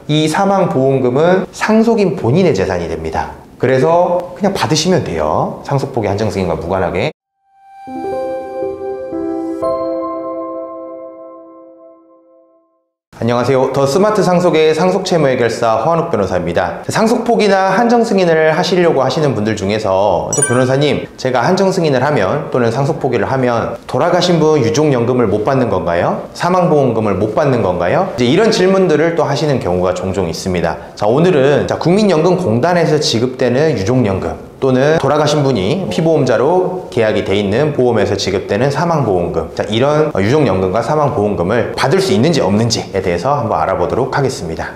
이 사망보험금은 상속인 본인의 재산이 됩니다. 그래서 그냥 받으시면 돼요. 상속포기 한정승인과 무관하게. 안녕하세요. 더 스마트 상속의 상속채무해결사 허한욱 변호사입니다. 상속포기나 한정승인을 하시려고 하시는 분들 중에서 변호사님, 제가 한정승인을 하면 또는 상속포기를 하면 돌아가신 분 유족연금을 못 받는 건가요? 사망보험금을 못 받는 건가요? 이제 이런 질문들을 또 하시는 경우가 종종 있습니다. 자, 오늘은 국민연금공단에서 지급되는 유족연금 또는 돌아가신 분이 피보험자로 계약이 돼 있는 보험에서 지급되는 사망보험금, 자, 이런 유족연금과 사망보험금을 받을 수 있는지 없는지에 대해서 한번 알아보도록 하겠습니다.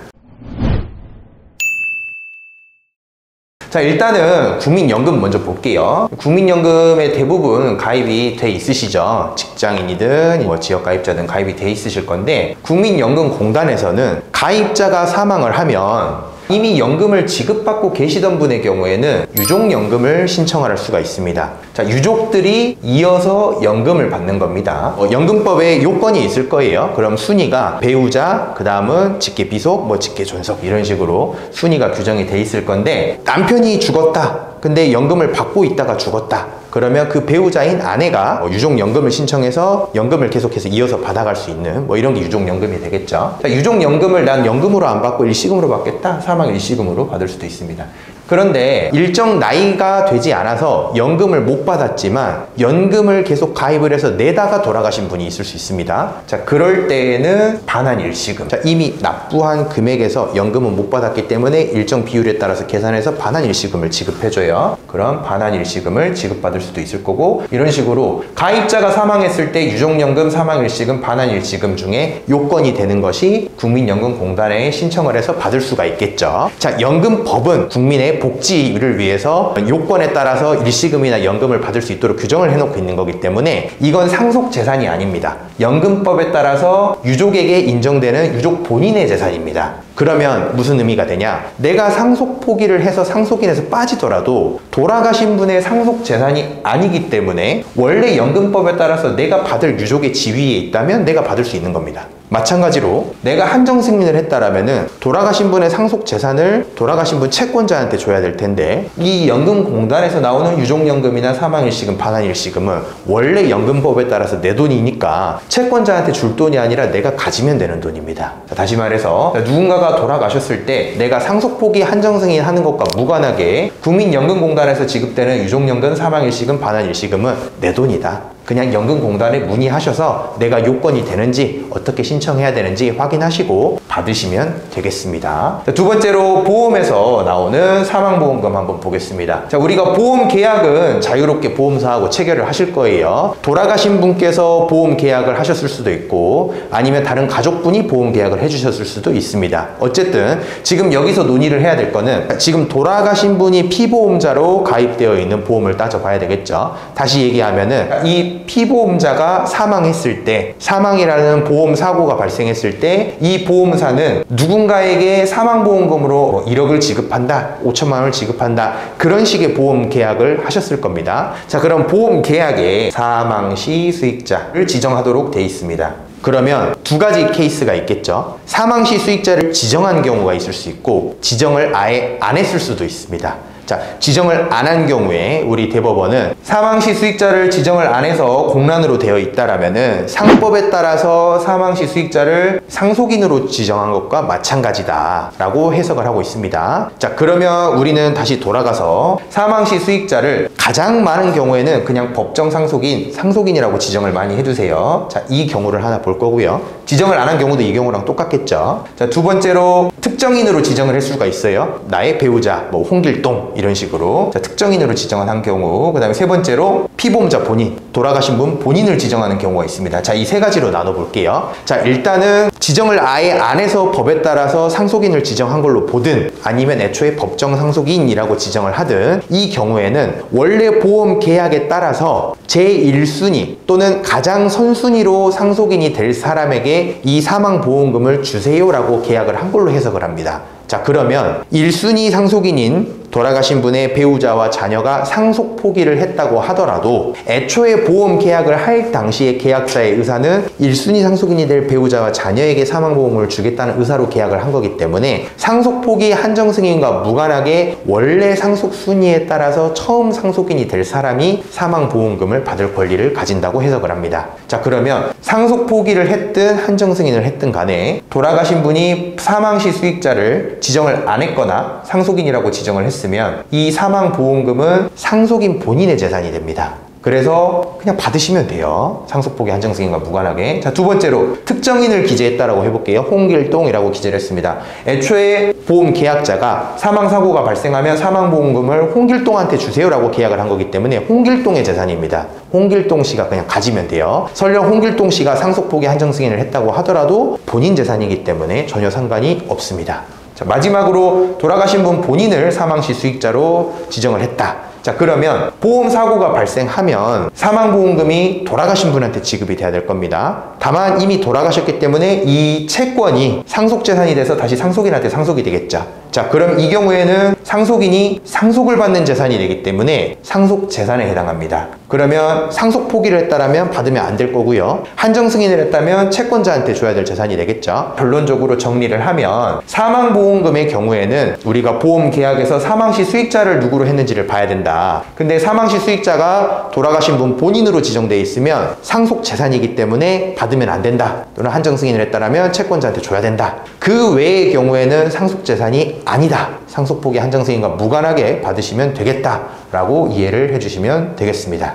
자, 일단은 국민연금 먼저 볼게요. 국민연금의 대부분 가입이 돼 있으시죠. 직장인이든 지역가입자든 가입이 돼 있으실 건데, 국민연금공단에서는 가입자가 사망을 하면 이미 연금을 지급받고 계시던 분의 경우에는 유족연금을 신청할 수가 있습니다. 자, 유족들이 이어서 연금을 받는 겁니다. 연금법에 요건이 있을 거예요. 그럼 순위가 배우자, 그 다음은 직계비속, 직계존속 이런 식으로 순위가 규정이 돼 있을 건데, 남편이 죽었다. 근데 연금을 받고 있다가 죽었다. 그러면 그 배우자인 아내가 유족연금을 신청해서 연금을 계속해서 이어서 받아갈 수 있는 이런 게 유족연금이 되겠죠. 자, 유족연금을 난 연금으로 안 받고 일시금으로 받겠다. 사망 일시금으로 받을 수도 있습니다. 그런데 일정 나이가 되지 않아서 연금을 못 받았지만 연금을 계속 가입을 해서 내다가 돌아가신 분이 있을 수 있습니다. 자, 그럴 때에는 반환 일시금. 자, 이미 납부한 금액에서 연금은 못 받았기 때문에 일정 비율에 따라서 계산해서 반환 일시금을 지급해줘요. 그럼 반환 일시금을 지급받을 수도 있을 거고, 이런 식으로 가입자가 사망했을 때 유족연금, 사망 일시금, 반환 일시금 중에 요건이 되는 것이 국민연금공단에 신청을 해서 받을 수가 있겠죠. 자, 연금법은 국민의 복지를 위해서 요건에 따라서 일시금이나 연금을 받을 수 있도록 규정을 해놓고 있는 거기 때문에 이건 상속 재산이 아닙니다. 연금법에 따라서 유족에게 인정되는 유족 본인의 재산입니다. 그러면 무슨 의미가 되냐? 내가 상속 포기를 해서 상속인에서 빠지더라도 돌아가신 분의 상속 재산이 아니기 때문에 원래 연금법에 따라서 내가 받을 유족의 지위에 있다면 내가 받을 수 있는 겁니다. 마찬가지로 내가 한정승인을 했다라면은 돌아가신 분의 상속 재산을 돌아가신 분 채권자한테 줘야 될 텐데, 이 연금공단에서 나오는 유족연금이나 사망일시금, 반환일시금은 원래 연금법에 따라서 내 돈이니까 채권자한테 줄 돈이 아니라 내가 가지면 되는 돈입니다. 자, 다시 말해서 누군가가 돌아가셨을 때 내가 상속포기 한정승인 하는 것과 무관하게 국민연금공단에서 지급되는 유족연금, 사망일시금, 반환일시금은 내 돈이다. 그냥 연금공단에 문의하셔서 내가 요건이 되는지 어떻게 신청해야 되는지 확인하시고 받으시면 되겠습니다. 자, 두 번째로 보험에서 나오는 사망보험금 한번 보겠습니다. 자, 우리가 보험 계약은 자유롭게 보험사하고 체결을 하실 거예요. 돌아가신 분께서 보험 계약을 하셨을 수도 있고 아니면 다른 가족분이 보험 계약을 해주셨을 수도 있습니다. 어쨌든 지금 여기서 논의를 해야 될 거는 지금 돌아가신 분이 피보험자로 가입되어 있는 보험을 따져봐야 되겠죠. 다시 얘기하면은 이 피보험자가 사망했을 때, 사망이라는 보험 사고가 발생했을 때 이 보험사는 누군가에게 사망보험금으로 1억을 지급한다, 5천만 원을 지급한다, 그런 식의 보험 계약을 하셨을 겁니다. 자, 그럼 보험 계약에 사망 시 수익자를 지정하도록 돼 있습니다. 그러면 두 가지 케이스가 있겠죠. 사망 시 수익자를 지정한 경우가 있을 수 있고 지정을 아예 안 했을 수도 있습니다. 자, 지정을 안 한 경우에 우리 대법원은 사망시 수익자를 지정을 안 해서 공란으로 되어 있다라면은 상법에 따라서 사망시 수익자를 상속인으로 지정한 것과 마찬가지다 라고 해석을 하고 있습니다. 자, 그러면 우리는 다시 돌아가서 사망시 수익자를 가장 많은 경우에는 그냥 법정 상속인, 상속인이라고 지정을 많이 해두세요. 자, 이 경우를 하나 볼 거고요. 지정을 안 한 경우도 이 경우랑 똑같겠죠. 자, 두 번째로 특정인으로 지정을 할 수가 있어요. 나의 배우자, 홍길동 이런 식으로. 자, 특정인으로 지정을 한 경우. 그 다음에 세 번째로 피보험자 본인, 돌아가신 분 본인을 지정하는 경우가 있습니다. 자, 이 세 가지로 나눠 볼게요. 자, 일단은 지정을 아예 안 해서 법에 따라서 상속인을 지정한 걸로 보든 아니면 애초에 법정 상속인이라고 지정을 하든 이 경우에는 원래 보험 계약에 따라서 제1순위 또는 가장 선순위로 상속인이 될 사람에게 이 사망보험금을 주세요라고 계약을 한 걸로 해석을 합니다. 자, 그러면 1순위 상속인인 돌아가신 분의 배우자와 자녀가 상속 포기를 했다고 하더라도 애초에 보험 계약을 할 당시의 계약자의 의사는 1순위 상속인이 될 배우자와 자녀에게 사망보험을 주겠다는 의사로 계약을 한 거기 때문에 상속 포기 한정 승인과 무관하게 원래 상속 순위에 따라서 처음 상속인이 될 사람이 사망보험금을 받을 권리를 가진다고 해석을 합니다. 자, 그러면 상속 포기를 했든 한정 승인을 했든 간에 돌아가신 분이 사망 시 수익자를 지정을 안 했거나 상속인이라고 지정을 했으면 이 사망보험금은 상속인 본인의 재산이 됩니다. 그래서 그냥 받으시면 돼요. 상속포기 한정승인과 무관하게. 자, 두 번째로 특정인을 기재했다라고 해볼게요. 홍길동이라고 기재를 했습니다. 애초에 보험 계약자가 사망사고가 발생하면 사망보험금을 홍길동한테 주세요라고 계약을 한 거기 때문에 홍길동의 재산입니다. 홍길동 씨가 그냥 가지면 돼요. 설령 홍길동 씨가 상속포기 한정승인을 했다고 하더라도 본인 재산이기 때문에 전혀 상관이 없습니다. 자, 마지막으로 돌아가신 분 본인을 사망시 수익자로 지정을 했다. 자, 그러면 보험사고가 발생하면 사망보험금이 돌아가신 분한테 지급이 돼야 될 겁니다. 다만 이미 돌아가셨기 때문에 이 채권이 상속재산이 돼서 다시 상속인한테 상속이 되겠죠. 자, 그럼 이 경우에는 상속인이 상속을 받는 재산이 되기 때문에 상속재산에 해당합니다. 그러면 상속 포기를 했다면 받으면 안 될 거고요. 한정 승인을 했다면 채권자한테 줘야 될 재산이 되겠죠. 결론적으로 정리를 하면 사망보험금의 경우에는 우리가 보험 계약에서 사망시 수익자를 누구로 했는지를 봐야 된다. 근데 사망시 수익자가 돌아가신 분 본인으로 지정되어 있으면 상속재산이기 때문에 받으면 안 된다. 또는 한정 승인을 했다면 채권자한테 줘야 된다. 그 외의 경우에는 상속재산이 아니다. 상속포기 한정승인과 무관하게 받으시면 되겠다 라고 이해를 해주시면 되겠습니다.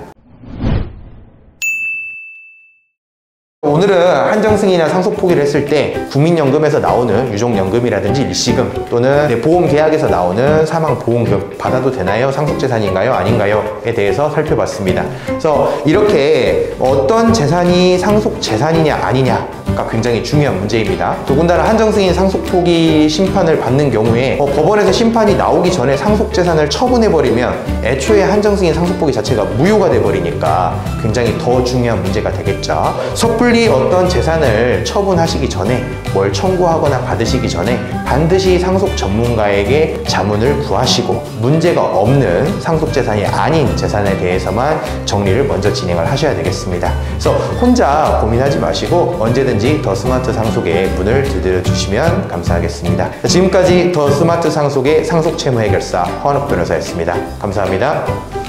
오늘은 한정승인이나 상속포기를 했을 때 국민연금에서 나오는 유족연금이라든지 일시금 또는 보험 계약에서 나오는 사망보험금 받아도 되나요? 상속재산인가요? 아닌가요? 에 대해서 살펴봤습니다. 그래서 이렇게 어떤 재산이 상속재산이냐 아니냐가 굉장히 중요한 문제입니다. 더군다나 한정승인 상속포기 심판을 받는 경우에 법원에서 심판이 나오기 전에 상속재산을 처분해버리면 애초에 한정승인 상속포기 자체가 무효가 돼버리니까 굉장히 더 중요한 문제가 되겠죠. 섣불리 어떤 재산을 처분하시기 전에 뭘 청구하거나 받으시기 전에 반드시 상속 전문가에게 자문을 구하시고 문제가 없는 상속재산이 아닌 재산에 대해서만 정리를 먼저 진행을 하셔야 되겠습니다. 그래서 혼자 고민하지 마시고 언제든지 더 스마트 상속에 문을 두드려 주시면 감사하겠습니다. 지금까지 더 스마트 상속의 상속채무해결사 허한옥 변호사였습니다. 감사합니다.